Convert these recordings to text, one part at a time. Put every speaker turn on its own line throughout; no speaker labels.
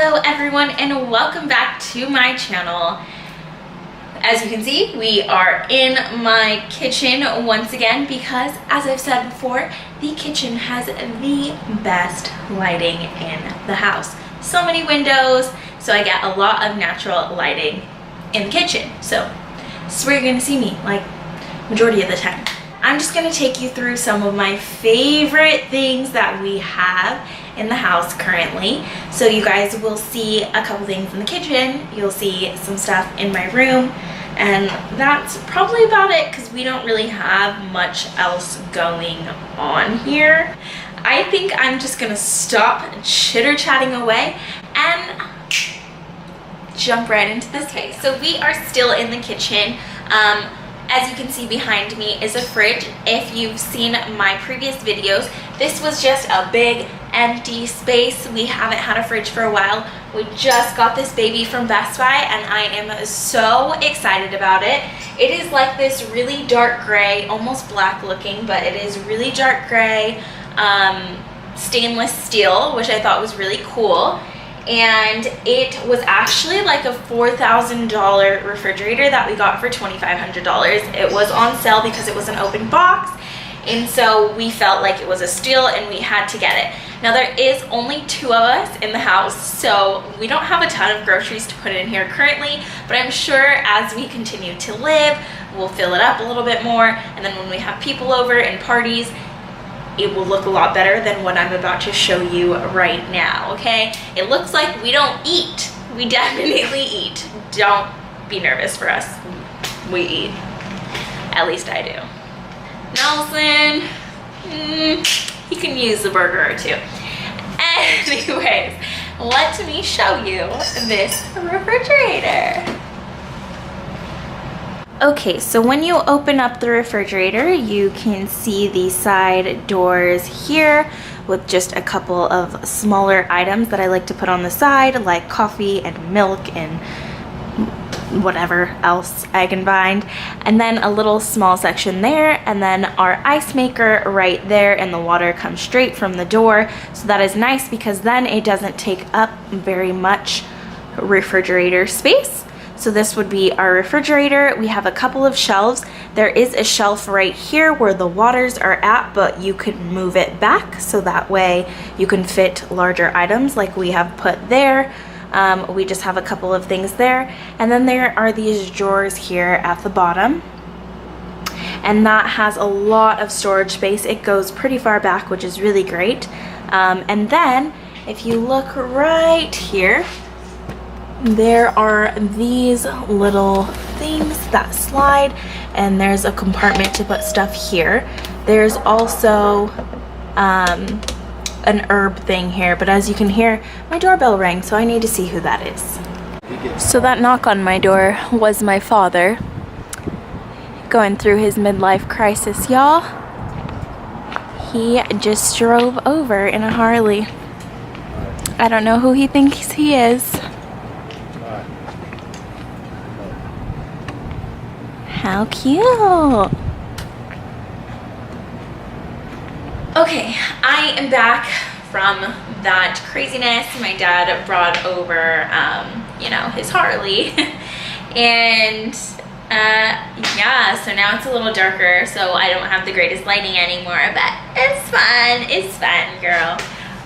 Hello everyone and welcome back to my channel. As you can see, we are in my kitchen once again because, as I've said before, the kitchen has the best lighting in the house. So many windows, so I get a lot of natural lighting in the kitchen. So this is where you're gonna see me, like, majority of the time. I'm just gonna take you through some of my favorite things that we have in the house currently. So you guys will see a couple things in the kitchen, you'll see some stuff in my room, and that's probably about it because we don't really have much else going on here. I think I'm just gonna stop chitter-chatting away and jump right into this case. So we are still in the kitchen. As you can see behind me is a fridge. If you've seen my previous videos, this was just a big empty space. We haven't had a fridge for a while. We just got this baby from Best Buy and I am so excited about it. It is like this really dark gray, almost black looking, but it is really dark gray stainless steel, which I thought was really cool. And it was actually like a $4,000 refrigerator that we got for $2,500. It was on sale because it was an open box, and so we felt like it was a steal and we had to get it. Now there is only 2 of us in the house, so we don't have a ton of groceries to put in here currently, but I'm sure as we continue to live, we'll fill it up a little bit more, and then when we have people over and parties, it will look a lot better than what I'm about to show you right now, okay? It looks like we don't eat. We definitely eat. Don't be nervous for us. We eat. At least I do. Nelson, he can use a burger or 2. Anyways, let me show you this refrigerator. Okay, so when you open up the refrigerator, you can see the side doors here with just a couple of smaller items that I like to put on the side, like coffee and milk and whatever else I can find. And then a little small section there, and then our ice maker right there, and the water comes straight from the door. So that is nice because then it doesn't take up very much refrigerator space. So this would be our refrigerator. We have a couple of shelves. There is a shelf right here where the waters are at, but you could move it back so that way you can fit larger items like we have put there. We just have a couple of things there. And then there are these drawers here at the bottom. And that has a lot of storage space. It goes pretty far back, which is really great. And then if you look right here, there are these little things that slide, and there's a compartment to put stuff here. There's also an herb thing here, but as you can hear, my doorbell rang, so I need to see who that is. So that knock on my door was my father going through his midlife crisis, y'all. He just drove over in a Harley. I don't know who he thinks he is. How cute. Okay, I am back from that craziness. My dad brought over, you know, his Harley. And yeah, so now it's a little darker, so I don't have the greatest lighting anymore, but it's fun, girl.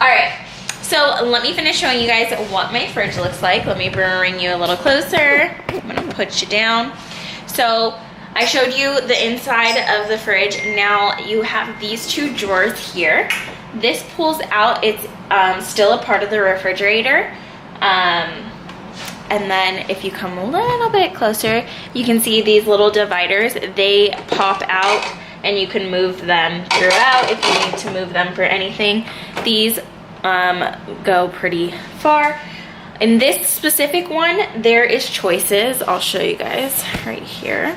All right, so let me finish showing you guys what my fridge looks like. Let me bring you a little closer. I'm gonna put you down. So I showed you the inside of the fridge. Now you have these 2 drawers here. This pulls out. It's still a part of the refrigerator. And then if you come a little bit closer, you can see these little dividers. They pop out and you can move them throughout if you need to move them for anything. These go pretty far. In this specific one, there is choices. I'll show you guys right here.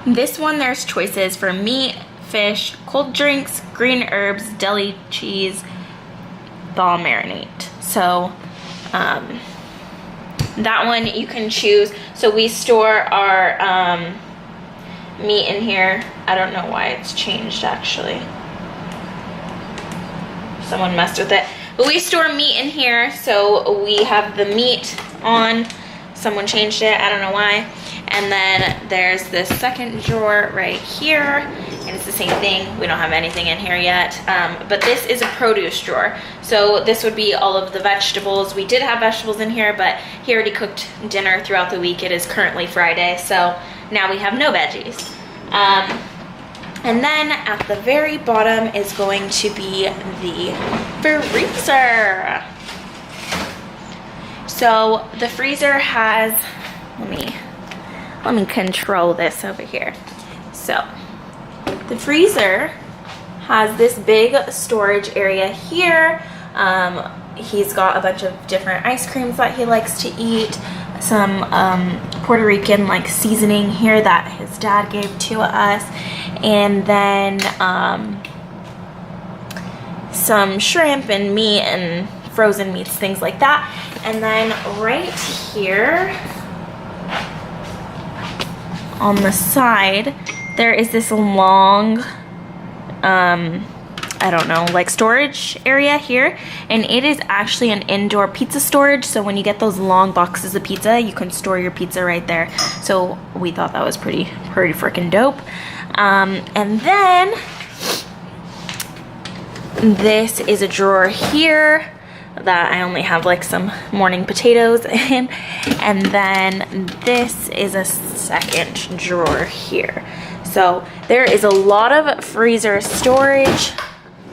This one, there's choices for meat, fish, cold drinks, green herbs, deli cheese, thaw marinade. So that one you can choose. So we store our meat in here. I don't know why it's changed actually. Someone messed with it. But we store meat in here, so we have the meat on. Someone changed it, I don't know why. And then there's this second drawer right here, and it's the same thing. We don't have anything in here yet, but this is a produce drawer. So this would be all of the vegetables. We did have vegetables in here, but he already cooked dinner throughout the week. It is currently Friday, so now we have no veggies. And then at the very bottom is going to be the freezer. So the freezer has, let me control this over here. So the freezer has this big storage area here. He's got a bunch of different ice creams that he likes to eat. Some Puerto Rican like seasoning here that his dad gave to us. And then some shrimp and meat and frozen meats, things like that. And then right here on the side, there is this long, I don't know, like storage area here. And it is actually an indoor pizza storage. So when you get those long boxes of pizza, you can store your pizza right there. So we thought that was pretty freaking dope. And then this is a drawer here that I only have like some morning potatoes in. And then this is a second drawer here. So there is a lot of freezer storage,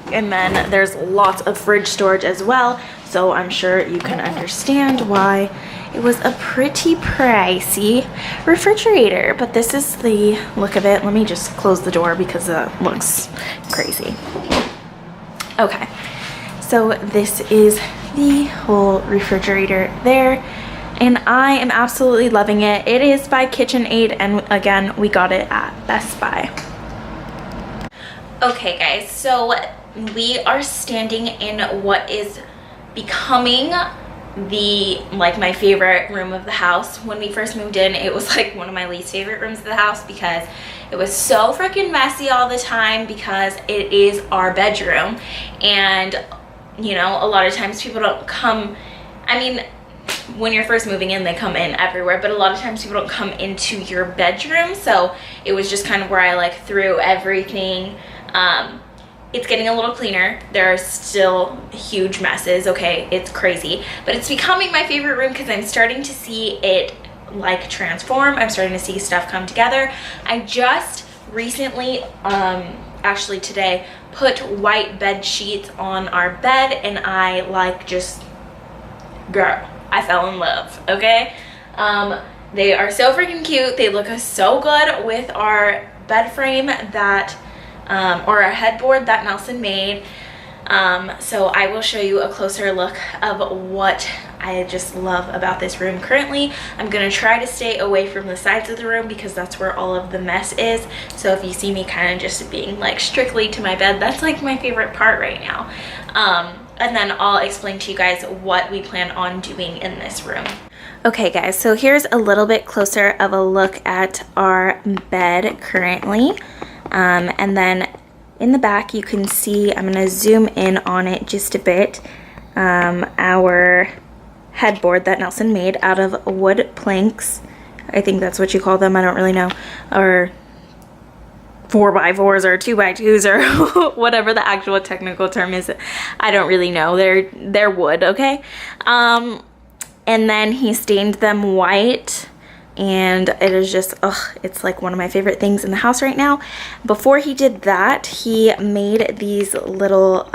and then there's lots of fridge storage as well. So I'm sure you can understand why it was a pretty pricey refrigerator. But this is the look of it. Let me just close the door because it looks crazy. Okay, so this is the whole refrigerator there, and I am absolutely loving it. It is by KitchenAid, and again, we got it at Best Buy. Okay guys, so we are standing in what is becoming my favorite room of the house. When we first moved in, it was like one of my least favorite rooms of the house because it was so freaking messy all the time, because it is our bedroom. And you know, a lot of times people don't come, I mean, when you're first moving in, they come in everywhere, but a lot of times people don't come into your bedroom. So it was just kind of where I like threw everything. It's getting a little cleaner. There are still huge messes, okay? It's crazy, but it's becoming my favorite room because I'm starting to see it like transform. I'm starting to see stuff come together. I just recently, actually today, put white bed sheets on our bed, and I like just, girl, I fell in love, okay? They are so freaking cute. They look so good with our bed frame that or our headboard that Nelson made. So I will show you a closer look of what I just love about this room currently. I'm gonna try to stay away from the sides of the room because that's where all of the mess is. So if you see me kind of just being like strictly to my bed, that's like my favorite part right now. And then I'll explain to you guys what we plan on doing in this room. Okay guys, so here's a little bit closer of a look at our bed currently. And then in the back you can see, I'm going to zoom in on it just a bit, our headboard that Nelson made out of wood planks. I think that's what you call them, I don't really know, or 4x4s or 2x2s or whatever the actual technical term is. I don't really know. They're wood, okay? And then he stained them white, and it is just, it's like one of my favorite things in the house right now. Before he did that, he made these little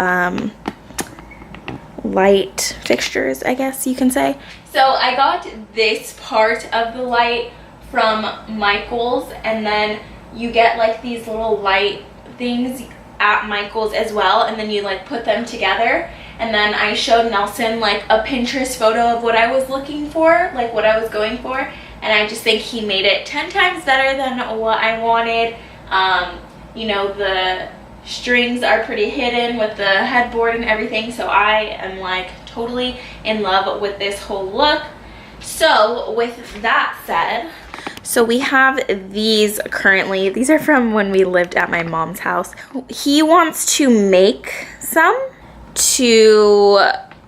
light fixtures, I guess you can say. So I got this part of the light from Michael's, and then you get like these little light things at Michael's as well, and then you like put them together. And then I showed Nelson like a Pinterest photo of what I was looking for, like what I was going for. And I just think he made it 10 times better than what I wanted. You know, the strings are pretty hidden with the headboard and everything. So I am like totally in love with this whole look. So with that said, so we have these currently. These are from when we lived at my mom's house. He wants to make some to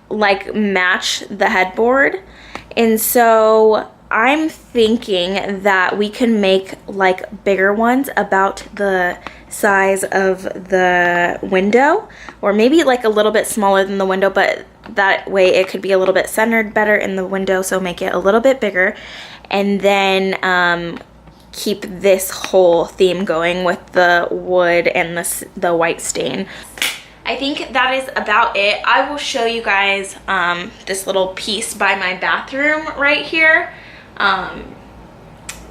like match the headboard. And so I'm thinking that we can make like bigger ones about the size of the window, or maybe like a little bit smaller than the window, but that way it could be a little bit centered better in the window, so make it a little bit bigger. And then keep this whole theme going with the wood and the white stain. I think that is about it. I will show you guys this little piece by my bathroom right here,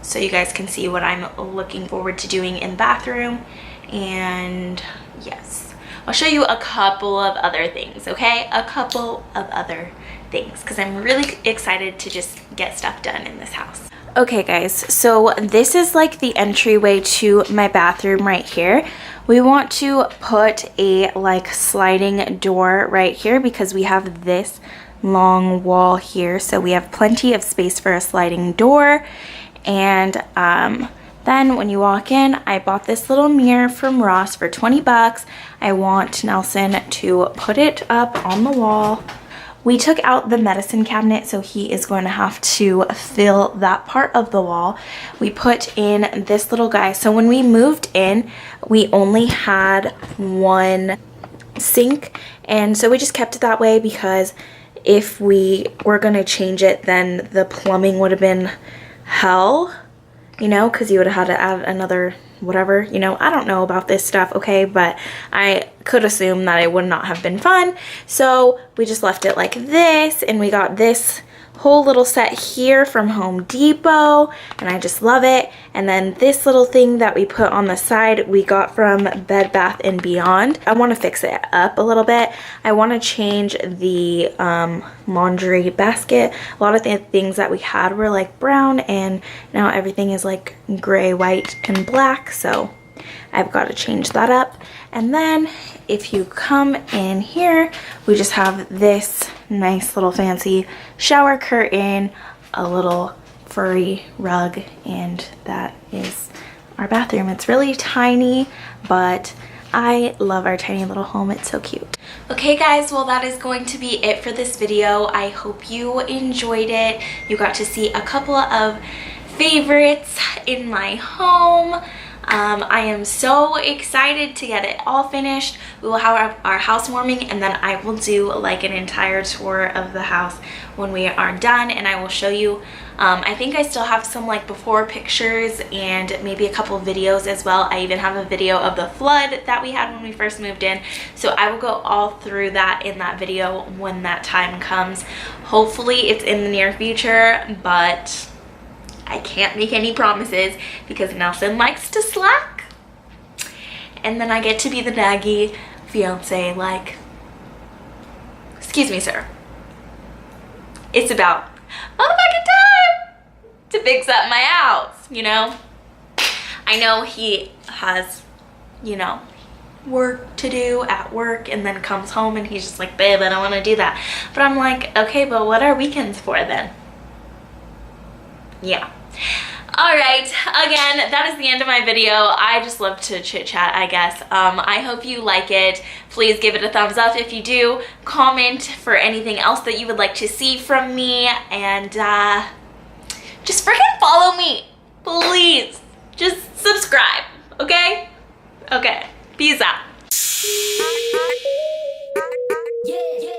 so you guys can see what I'm looking forward to doing in the bathroom. And yes, I'll show you a couple of other things, okay? A couple of other things, because I'm really excited to just get stuff done in this house. Okay guys, so this is like the entryway to my bathroom right here. We want to put a like sliding door right here because we have this long wall here, so we have plenty of space for a sliding door. And then when you walk in, I bought this little mirror from Ross for 20 bucks. I want Nelson to put it up on the wall. We took out the medicine cabinet, so he is going to have to fill that part of the wall. We put in this little guy. So when we moved in, we only had one sink, and so we just kept it that way because if we were going to change it, then the plumbing would have been hell, you know, because you would have had to add another whatever, you know. I don't know about this stuff, okay, but I could assume that it would not have been fun, so we just left it like this. And we got this whole little set here from Home Depot, and I just love it. And then this little thing that we put on the side we got from Bed Bath & Beyond. I want to fix it up a little bit. I want to change the laundry basket. A lot of the things that we had were like brown, and now everything is like gray, white, and black, so I've got to change that up. And then if you come in here, we just have this nice little fancy shower curtain, a little furry rug, and that is our bathroom. It's really tiny, but I love our tiny little home. It's so cute. Okay guys, well that is going to be it for this video. I hope you enjoyed it. You got to see a couple of favorites in my home. I am so excited to get it all finished. We will have our housewarming, and then I will do like an entire tour of the house when we are done, and I will show you. I think I still have some like before pictures and maybe a couple videos as well. I even have a video of the flood that we had when we first moved in, so I will go all through that in that video when that time comes. Hopefully it's in the near future, but I can't make any promises because Nelson likes to slack, and then I get to be the naggy fiance, like, excuse me sir, it's about motherfucking time to fix up my house, you know. I know he has, you know, work to do at work, and then comes home and he's just like, babe, I don't want to do that. But I'm like, okay, but what are weekends for then? Yeah. Alright, again, that is the end of my video. I just love to chit chat, I guess. I hope you like it. Please give it a thumbs up if you do. Comment for anything else that you would like to see from me. And just freaking follow me. Please. Just subscribe, okay? Okay. Peace out.
Yeah, yeah.